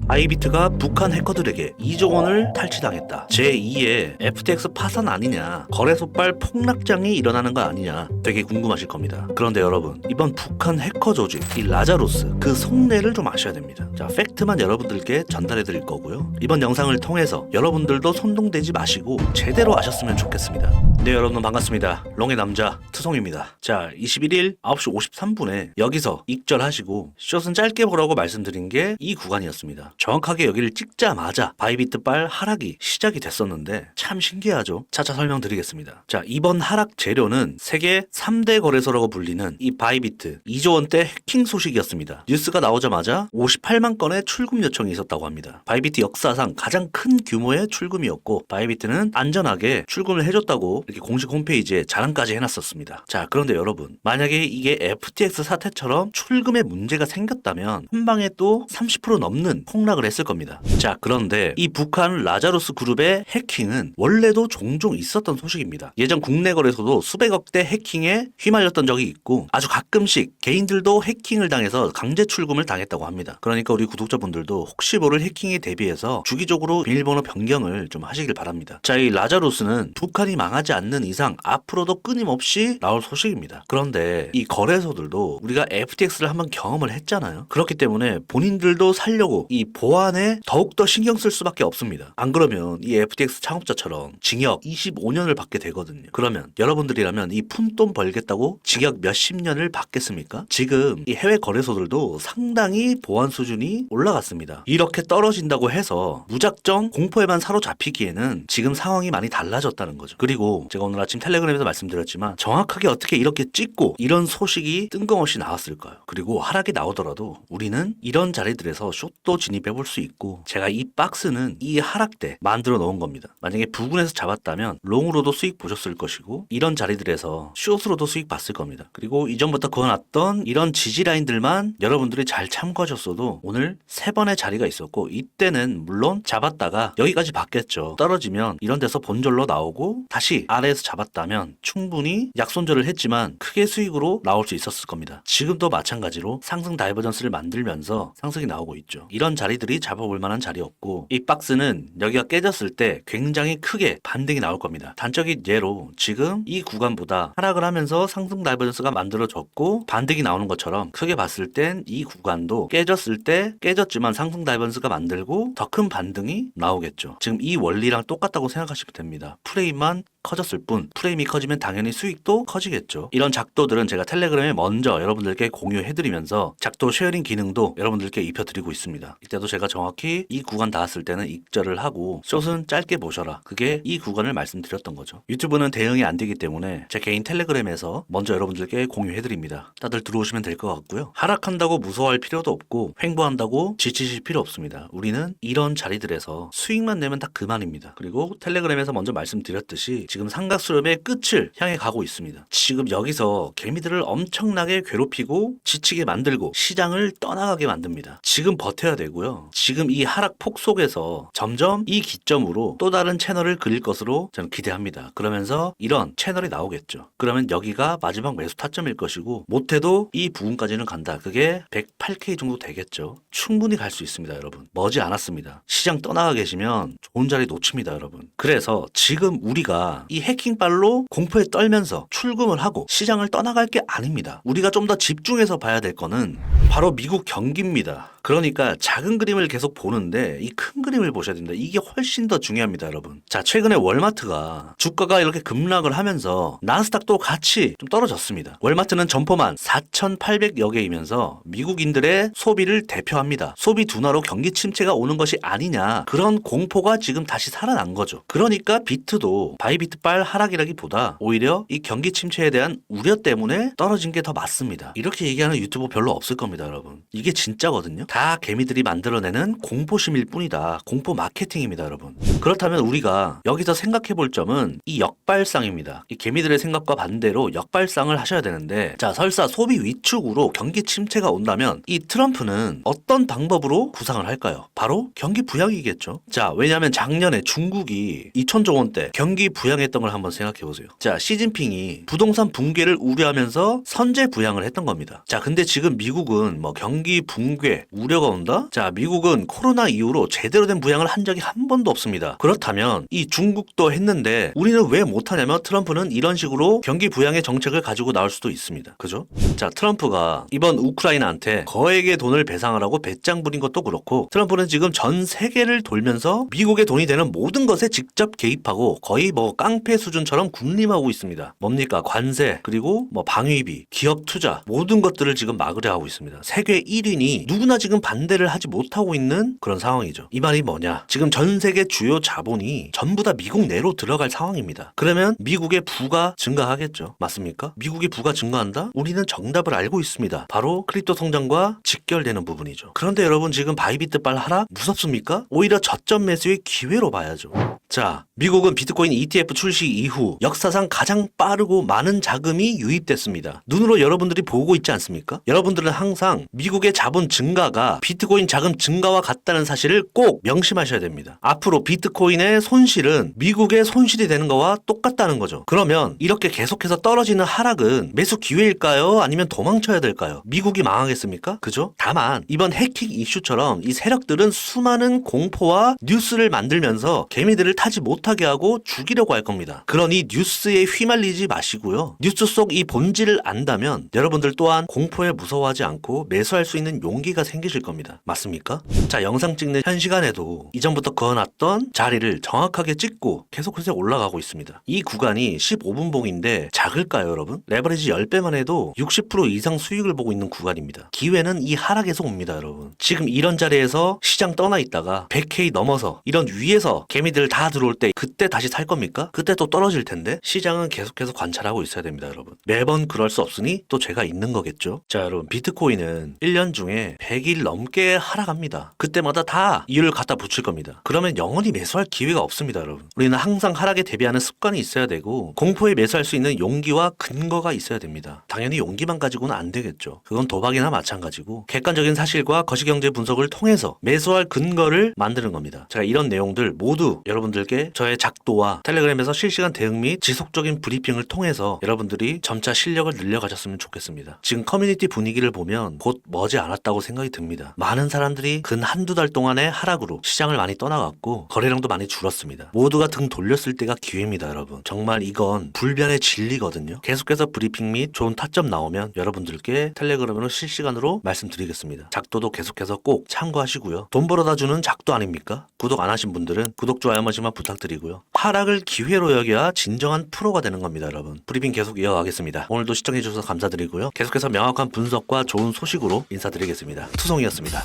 바이비트가 북한 해커들에게 2조 원을 탈취당했다. 제2의 FTX 파산 아니냐, 거래소발 폭락장이 일어나는 거 아니냐 되게 궁금하실 겁니다. 그런데 여러분, 이번 북한 해커 조직 이 라자루스 그 속내를 좀 아셔야 됩니다. 자, 팩트만 여러분들께 전달해 드릴 거고요. 이번 영상을 통해서 여러분들도 선동되지 마시고 제대로 아셨으면 좋겠습니다. 네, 여러분 반갑습니다. 롱의 남자 투성입니다. 자, 21일 9시 53분에 여기서 익절하시고 숏은 짧게 보라고 말씀드린 게 이 구간이었습니다. 정확하게 여기를 찍자마자 바이비트발 하락이 시작이 됐었는데 참 신기하죠? 차차 설명드리겠습니다. 자, 이번 하락 재료는 세계 3대 거래소라고 불리는 이 바이비트 2조 원대 해킹 소식이었습니다. 뉴스가 나오자마자 58만 건의 출금 요청이 있었다고 합니다. 바이비트 역사상 가장 큰 규모의 출금이었고 바이비트는 안전하게 출금을 해줬다고 이렇게 공식 홈페이지에 자랑까지 해놨었습니다. 자, 그런데 여러분, 만약에 이게 FTX 사태처럼 출금에 문제가 생겼다면 한 방에 또 30% 넘는 폭락을 했을 겁니다. 자, 그런데 이 북한 라자루스 그룹의 해킹은 원래도 종종 있었던 소식입니다. 예전 국내 거래소도 수백억대 해킹에 휘말렸던 적이 있고 아주 가끔씩 개인들도 해킹을 당해서 강제 출금을 당했다고 합니다. 그러니까 우리 구독자분들도 혹시 모를 해킹에 대비해서 주기적으로 비밀번호 변경을 좀 하시길 바랍니다. 자, 이 라자루스는 북한이 망하지 않는 이상 앞으로도 끊임없이 나올 소식입니다. 그런데 이 거래소들도 우리가 FTX를 한번 경험을 했잖아요. 그렇기 때문에 본인들도 살려고 이 보안에 더욱더 신경 쓸 수밖에 없습니다. 안 그러면 이 FTX 창업자처럼 징역 25년을 받게 되거든요. 그러면 여러분들이라면 이 푼돈 벌겠다고 징역 몇십 년을 받겠습니까? 지금 이 해외 거래소들도 상당히 보안 수준이 올라갔습니다. 이렇게 떨어진다고 해서 무작정 공포에만 사로잡히기에는 지금 상황이 많이 달라졌다는 거죠. 그리고 제가 오늘 아침 텔레그램에서 말씀드렸지만 정확하게 어떻게 이렇게 찍고 이런 소식이 뜬금없이 나왔을까요? 그리고 하락이 나오더라도 우리는 이런 자리들에서 숏도 진입해 볼 수 있고, 제가 이 박스는 이 하락 때 만들어 놓은 겁니다. 만약에 부근에서 잡았다면 롱으로도 수익 보셨을 것이고 이런 자리들에서 숏으로도 수익 봤을 겁니다. 그리고 이전부터 그어놨던 이런 지지 라인들만 여러분들이 잘 참고하셨어도 오늘 3번의 자리가 있었고, 이때는 물론 잡았다가 여기까지 봤겠죠. 떨어지면 이런 데서 본절로 나오고 다시 아래에서 잡았다면 충분히 약손절을 했지만 크게 수익으로 나올 수 있었을 겁니다. 지금도 마찬가지로 상승 다이버전스를 만들면서 상승이 나오고 있죠. 이런 자리들이 잡아볼 만한 자리였고, 이 박스는 여기가 깨졌을 때 굉장히 크게 반등이 나올 겁니다. 단적인 예로 지금 이 구간보다 하락을 하면서 상승 다이버전스가 만들어졌고 반등이 나오는 것처럼 크게 봤을 땐 이 구간도 깨졌을 때 깨졌지만 상승 다이버전스가 만들고 더 큰 반등이 나오겠죠. 지금 이 원리랑 똑같다고 생각하시면 됩니다. 프레임만 커졌을 뿐, 프레임이 커지면 당연히 수익도 커지겠죠. 이런 작도들은 제가 텔레그램에 먼저 여러분들께 공유해드리면서 작도 쉐어링 기능도 여러분들께 입혀드리고 있습니다. 이때도 제가 정확히 이 구간 닿았을 때는 익절을 하고 숏은 짧게 보셔라, 그게 이 구간을 말씀드렸던 거죠. 유튜브는 대응이 안 되기 때문에 제 개인 텔레그램에서 먼저 여러분들께 공유해드립니다. 다들 들어오시면 될 것 같고요. 하락한다고 무서워할 필요도 없고 횡보한다고 지치실 필요 없습니다. 우리는 이런 자리들에서 수익만 내면 다 그만입니다. 그리고 텔레그램에서 먼저 말씀드렸듯이 지금 삼각수렴의 끝을 향해 가고 있습니다. 지금 여기서 개미들을 엄청나게 괴롭히고 지치게 만들고 시장을 떠나가게 만듭니다. 지금 버텨야 되고요. 지금 이 하락폭 속에서 점점 이 기점으로 또 다른 채널을 그릴 것으로 저는 기대합니다. 그러면서 이런 채널이 나오겠죠. 그러면 여기가 마지막 매수 타점일 것이고 못해도 이 부분까지는 간다. 그게 108K 정도 되겠죠. 충분히 갈 수 있습니다, 여러분. 머지 않았습니다. 시장 떠나가 계시면 좋은 자리 놓칩니다, 여러분. 그래서 지금 우리가 이 해킹발로 공포에 떨면서 출금을 하고 시장을 떠나갈 게 아닙니다. 우리가 좀 더 집중해서 봐야 될 거는 바로 미국 경기입니다. 그러니까 작은 그림을 계속 보는데 이 큰 그림을 보셔야 됩니다. 이게 훨씬 더 중요합니다, 여러분. 자, 최근에 월마트가 주가가 이렇게 급락을 하면서 나스닥도 같이 좀 떨어졌습니다. 월마트는 점포만 4,800여 개이면서 미국인들의 소비를 대표합니다. 소비 둔화로 경기 침체가 오는 것이 아니냐, 그런 공포가 지금 다시 살아난 거죠. 그러니까 비트도 바이비트발 하락이라기보다 오히려 이 경기 침체에 대한 우려 때문에 떨어진 게 더 맞습니다. 이렇게 얘기하는 유튜버 별로 없을 겁니다, 여러분. 이게 진짜거든요. 다 개미들이 만들어내는 공포심일 뿐이다. 공포 마케팅입니다, 여러분. 그렇다면 우리가 여기서 생각해 볼 점은 이 역발상입니다. 이 개미들의 생각과 반대로 역발상을 하셔야 되는데, 자, 설사 소비 위축으로 경기 침체가 온다면 이 트럼프는 어떤 방법으로 구상을 할까요? 바로 경기 부양이겠죠. 자, 왜냐하면 작년에 중국이 2천조 원대 경기 부양했던 걸 한번 생각해 보세요. 자, 시진핑이 부동산 붕괴를 우려하면서 선제 부양을 했던 겁니다. 자, 근데 지금 미국은 뭐 경기 붕괴 우려가 온다? 자, 미국은 코로나 이후로 제대로 된 부양을 한 적이 한 번도 없습니다. 그렇다면 이 중국도 했는데 우리는 왜 못하냐면 트럼프는 이런 식으로 경기 부양의 정책을 가지고 나올 수도 있습니다. 그죠? 자, 트럼프가 이번 우크라이나한테 거액의 돈을 배상하라고 배짱 부린 것도 그렇고 트럼프는 지금 전 세계를 돌면서 미국의 돈이 되는 모든 것에 직접 개입하고 거의 뭐 깡패 수준처럼 군림하고 있습니다. 뭡니까? 관세, 그리고 뭐 방위비, 기업 투자 모든 것들을 지금 막으려 하고 있습니다. 세계 1인이 누구나 지금 반대를 하지 못하고 있는 그런 상황이죠. 이 말이 뭐냐? 지금 전 세계 주요 자본이 전부 다 미국 내로 들어갈 상황입니다. 그러면 미국의 부가 증가하겠죠. 맞습니까? 미국의 부가 증가한다? 우리는 정답을 알고 있습니다. 바로 크립토 성장과 직결되는 부분이죠. 그런데 여러분 지금 바이비트 빨 하락 무섭습니까? 오히려 저점 매수의 기회로 봐야죠. 자, 미국은 비트코인 ETF 출시 이후 역사상 가장 빠르고 많은 자금이 유입됐습니다. 눈으로 여러분들이 보고 있지 않습니까? 여러분들은 항상 미국의 자본 증가가 비트코인 자금 증가와 같다는 사실을 꼭 명심하셔야 됩니다. 앞으로 비트코인의 손실은 미국의 손실이 되는 거와 똑같다는 거죠. 그러면 이렇게 계속해서 떨어지는 하락은 매수 기회일까요? 아니면 도망쳐야 될까요? 미국이 망하겠습니까? 그죠? 다만 이번 해킹 이슈처럼 이 세력들은 수많은 공포와 뉴스를 만들면서 개미들을 타지 못하게 하고 죽이려고 할 겁니다. 그러니 뉴스에 휘말리지 마시고요. 뉴스 속 이 본질을 안다면 여러분들 또한 공포에 무서워하지 않고 매수할 수 있는 용기가 생기실 겁니다. 맞습니까? 자, 영상 찍는 현 시간에도 이전부터 그어놨던 자리를 정확하게 찍고 계속해서 올라가고 있습니다. 이 구간이 15분봉인데 작을까요, 여러분? 레버리지 10배만 해도 60% 이상 수익을 보고 있는 구간입니다. 기회는 이 하락에서 옵니다, 여러분. 지금 이런 자리에서 시장 떠나 있다가 100K 넘어서 이런 위에서 개미들 다 들어올 때 그때 다시 살 겁니까? 그때 또 떨어질 텐데 시장은 계속해서 관찰하고 있어야 됩니다, 여러분. 매번 그럴 수 없으니 또 제가 있는 거겠죠. 자, 여러분, 비트코인은 1년 중에 100일 넘게 하락합니다. 그때마다 다 이유를 갖다 붙일 겁니다. 그러면 영원히 매수할 기회가 없습니다, 여러분. 우리는 항상 하락에 대비하는 습관이 있어야 되고 공포에 매수할 수 있는 용기와 근거가 있어야 됩니다. 당연히 용기만 가지고는 안 되겠죠. 그건 도박이나 마찬가지고 객관적인 사실과 거시경제 분석을 통해서 매수할 근거를 만드는 겁니다. 제가 이런 내용들 모두 여러분들께 저의 작도와 텔레그램에서 실시간 대응 및 지속적인 브리핑을 통해서 여러분들이 점차 실력을 늘려가셨으면 좋겠습니다. 지금 커뮤니티 분위기를 보면 곧 머지않았다고 생각이 듭니다. 많은 사람들이 근 한두 달 동안의 하락으로 시장을 많이 떠나갔고 거래량도 많이 줄었습니다. 모두가 등 돌렸을 때가 기회입니다, 여러분. 정말 이건 불변의 진리거든요. 계속해서 브리핑 및 좋은 타점 나오면 여러분들께 텔레그램으로 실시간으로 말씀드리겠습니다. 작도도 계속해서 꼭 참고하시고요. 돈 벌어다 주는 작도 아닙니까? 구독 안 하신 분들은 구독, 좋아요 한 번씩만 부탁드리고요. 하락을 기회로 여겨야 진정한 프로가 되는 겁니다, 여러분. 브리핑 계속 이어가겠습니다. 오늘도 시청해주셔서 감사드리고요. 계속해서 명확한 분석과 좋은 소식으로 인사드리겠습니다. 투성이었습니다.